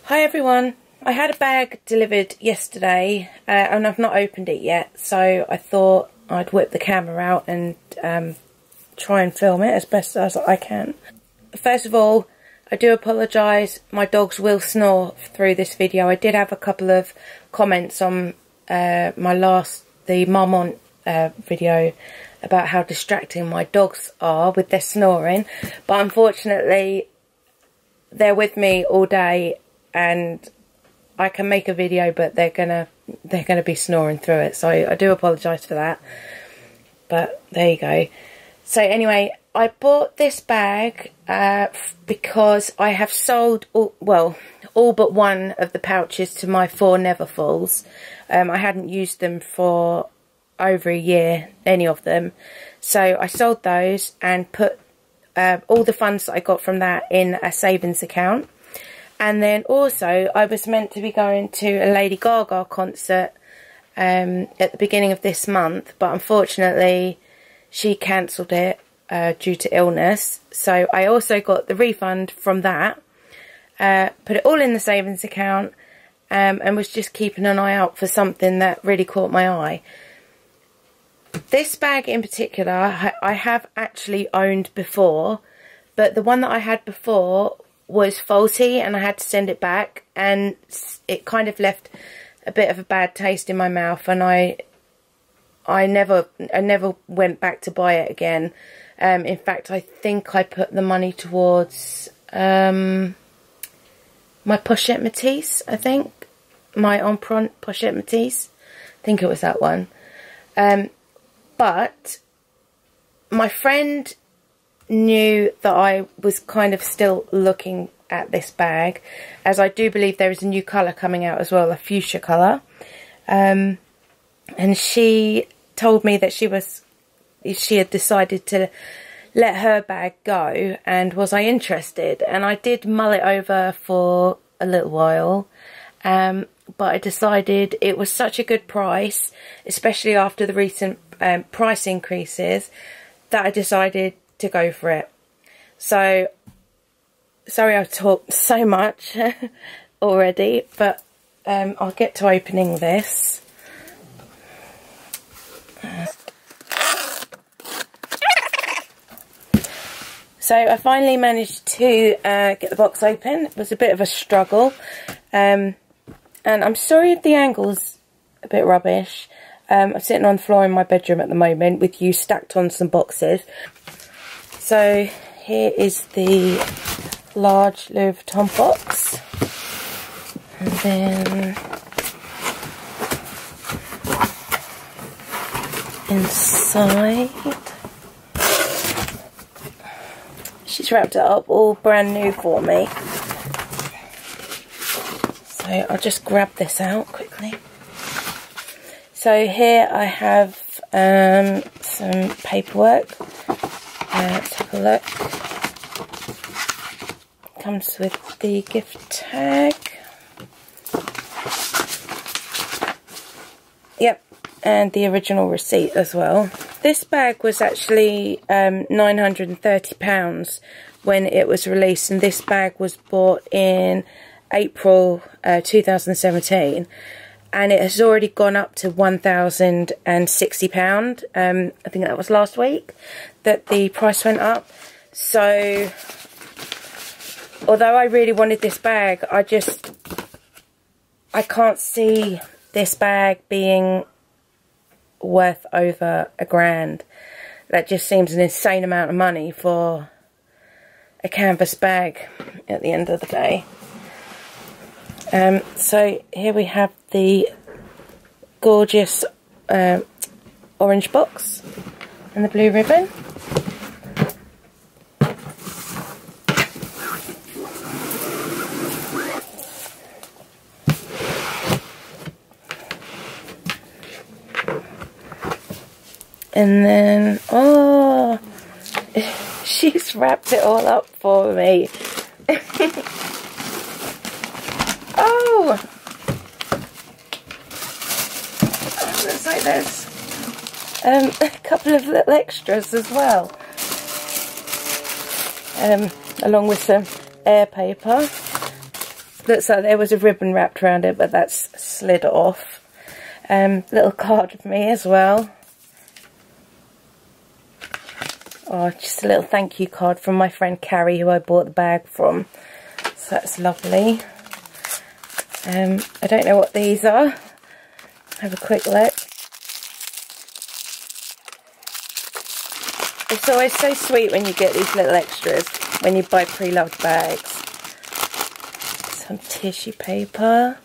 Hi everyone, I had a bag delivered yesterday and I've not opened it yet, so I thought I'd whip the camera out and try and film it as best as I can. First of all, I do apologise, my dogs will snore through this video. I did have a couple of comments on the Marmont video about how distracting my dogs are with their snoring, but unfortunately they're with me all day and I can make a video, but they're gonna be snoring through it, so I do apologise for that, but there you go. So anyway, I bought this bag because I have sold all but one of the pouches to my 4 Neverfulls. I hadn't used them for over a year, any of them, so I sold those and put all the funds that I got from that in a savings account. And then also I was meant to be going to a Lady Gaga concert at the beginning of this month, but unfortunately she cancelled it due to illness. So I also got the refund from that, put it all in the savings account, and was just keeping an eye out for something that really caught my eye. This bag in particular I have actually owned before, but the one that I had before was faulty and I had to send it back, and it kind of left a bit of a bad taste in my mouth, and I never went back to buy it again. In fact, I think I put the money towards my Pochette Matisse, I think. My Empreinte Pochette Matisse. I think it was that one. But my friend knew that I was kind of still looking at this bag, as I do believe there is a new colour coming out as well, a fuchsia colour. And she told me that she had decided to let her bag go, and was I interested? And I did mull it over for a little while, but I decided it was such a good price, especially after the recent price increases, that I decided to go for it. So sorry I've talked so much already, but I'll get to opening this. So I finally managed to get the box open. It was a bit of a struggle, and I'm sorry if the angle's a bit rubbish. I'm sitting on the floor in my bedroom at the moment with you stacked on some boxes. So here is the large Louis Vuitton box, and then inside she's wrapped it up all brand new for me. So I'll just grab this out quickly. So here I have some paperwork. Let's have a look. Comes with the gift tag. Yep, and the original receipt as well. This bag was actually £930 when it was released, and this bag was bought in April 2017. And it has already gone up to £1,060. I think that was last week that the price went up. So, although I really wanted this bag, I can't see this bag being worth over £1,000. That just seems an insane amount of money for a canvas bag at the end of the day. So here we have the gorgeous orange box and the blue ribbon. And then, oh, she's wrapped it all up for me. Oh! Looks like there's a couple of little extras as well. along with some air paper. Looks like there was a ribbon wrapped around it, but that's slid off. Little card of me as well. Oh, just a little thank you card from my friend Carrie, who I bought the bag from. So that's lovely. I don't know what these are. Have a quick look. It's always so sweet when you get these little extras when you buy pre-loved bags. Some tissue paper.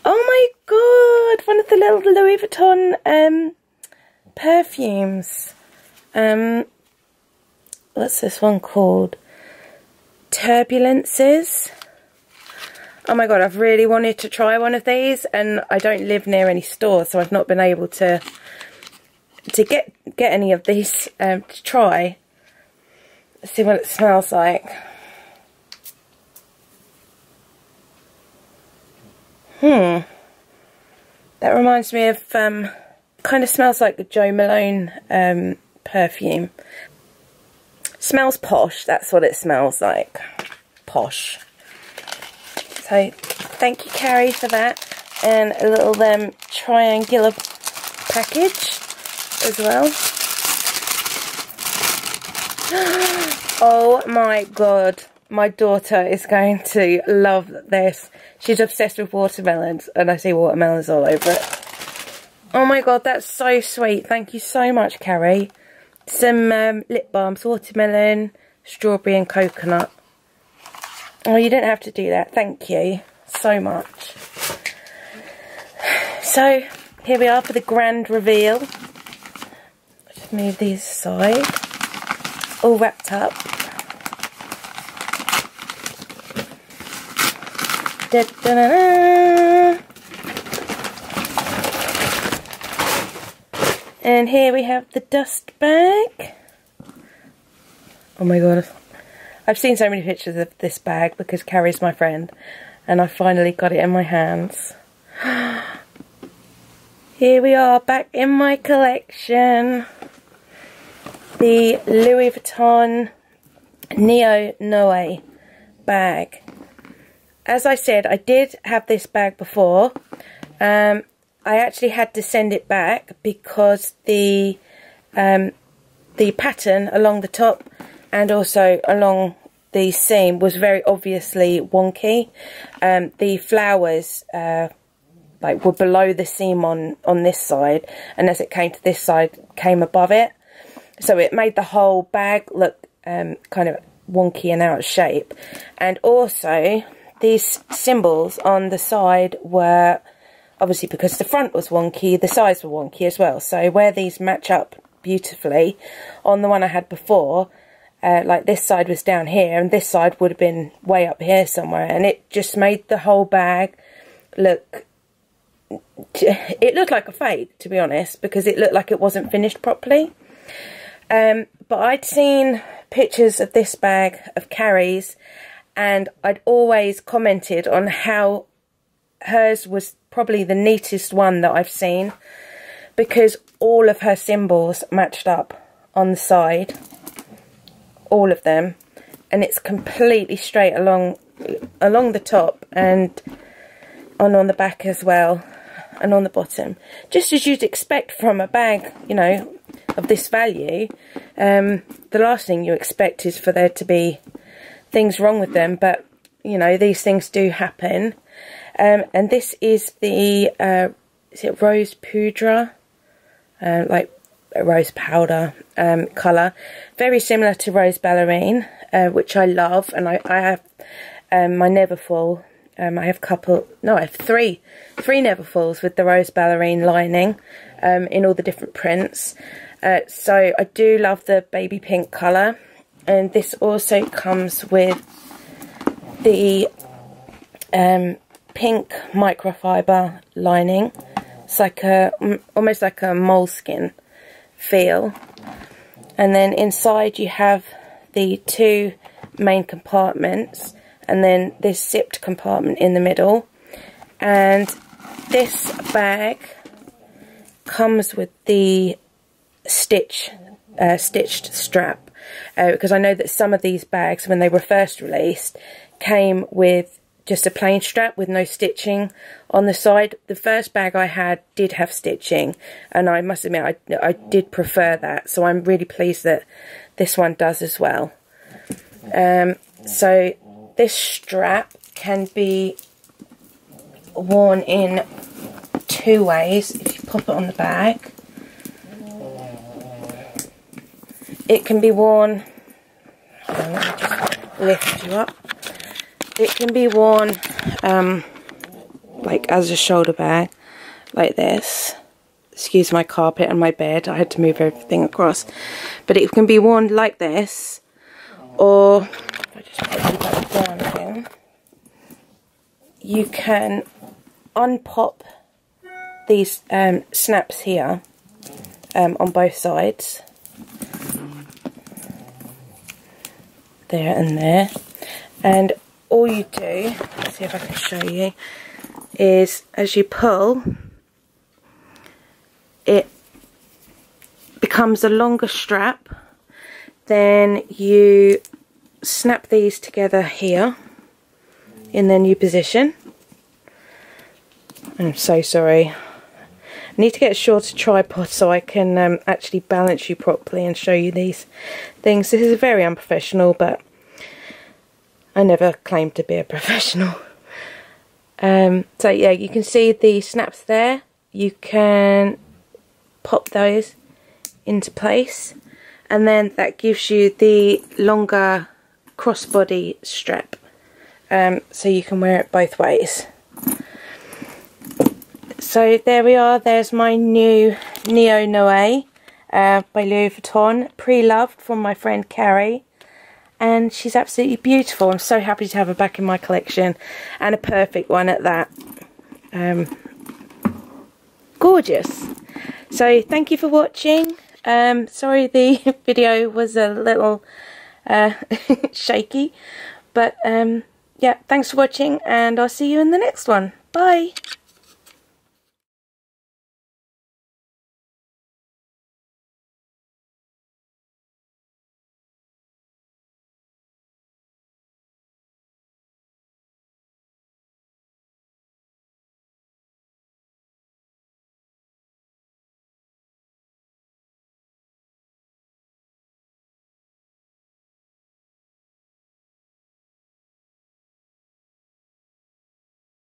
Oh my god! One of the little Louis Vuitton perfumes. What's this one called? Turbulences. Oh my god, I've really wanted to try one of these, and I don't live near any stores, so I've not been able to get any of these to try. Let's see what it smells like. That reminds me of kind of smells like the Jo Malone perfume. Smells posh, that's what it smells like. Posh. So thank you, Carrie, for that. And a little triangular package as well. Oh my god, my daughter is going to love this. She's obsessed with watermelons, and I see watermelons all over it. Oh my god, that's so sweet. Thank you so much, Carrie. Some lip balms, watermelon, strawberry and coconut. Oh, you didn't have to do that. Thank you so much. So, here we are for the grand reveal. Just move these aside. All wrapped up. Da -da -da -da. And here we have the dust bag. Oh my god. I've seen so many pictures of this bag because Carrie's my friend, and I finally got it in my hands. Here we are, back in my collection. The Louis Vuitton Neonoe bag. As I said, I did have this bag before. I actually had to send it back because the pattern along the top and also along the seam was very obviously wonky. The flowers were below the seam on this side, and as it came to this side, came above it. So it made the whole bag look kind of wonky and out of shape. And also, these symbols on the side were, obviously because the front was wonky, the sides were wonky as well. So where these match up beautifully, on the one I had before, like this side was down here and this side would have been way up here somewhere, and it just made the whole bag look, it looked like a fake, to be honest, because it looked like it wasn't finished properly. But I'd seen pictures of this bag, of Carrie's, and I'd always commented on how hers was probably the neatest one that I've seen, because all of her symbols matched up on the side, all of them, and it's completely straight along the top and on the back as well, and on the bottom, just as you'd expect from a bag, you know, of this value. The last thing you expect is for there to be things wrong with them, but you know, these things do happen. And this is the is it rose poudre, like a rose powder colour, very similar to rose ballerine, which I love. And I have my Neverfull. I have I have three Neverfulls with the rose ballerine lining, in all the different prints. So I do love the baby pink colour, and this also comes with the pink microfiber lining. It's like almost like a moleskin feel, and then inside you have the two main compartments, and then this zipped compartment in the middle. And this bag comes with the stitched strap, because I know that some of these bags, when they were first released, came with just a plain strap with no stitching on the side. The first bag I had did have stitching, and I must admit I did prefer that, so I'm really pleased that this one does as well. So this strap can be worn in 2 ways. If you pop it on the bag, it can be worn, let me just lift you up. It can be worn like as a shoulder bag, like this. Excuse my carpet and my bed, I had to move everything across. But it can be worn like this, or if I just put you back down again, you can unpop these snaps here on both sides, there and there, and all you do, let's see if I can show you, is as you pull, it becomes a longer strap. Then you snap these together here in their new position. I'm so sorry. I need to get a shorter tripod so I can actually balance you properly and show you these things. This is very unprofessional, but I never claimed to be a professional. So yeah, you can see the snaps there. You can pop those into place, and then that gives you the longer crossbody strap, so you can wear it both ways. So there we are, there's my new Neonoe by Louis Vuitton, pre-loved from my friend Carrie, and she's absolutely beautiful. I'm so happy to have her back in my collection, and a perfect one at that. Gorgeous. So thank you for watching. Sorry the video was a little shaky, but yeah, thanks for watching, and I'll see you in the next one. Bye.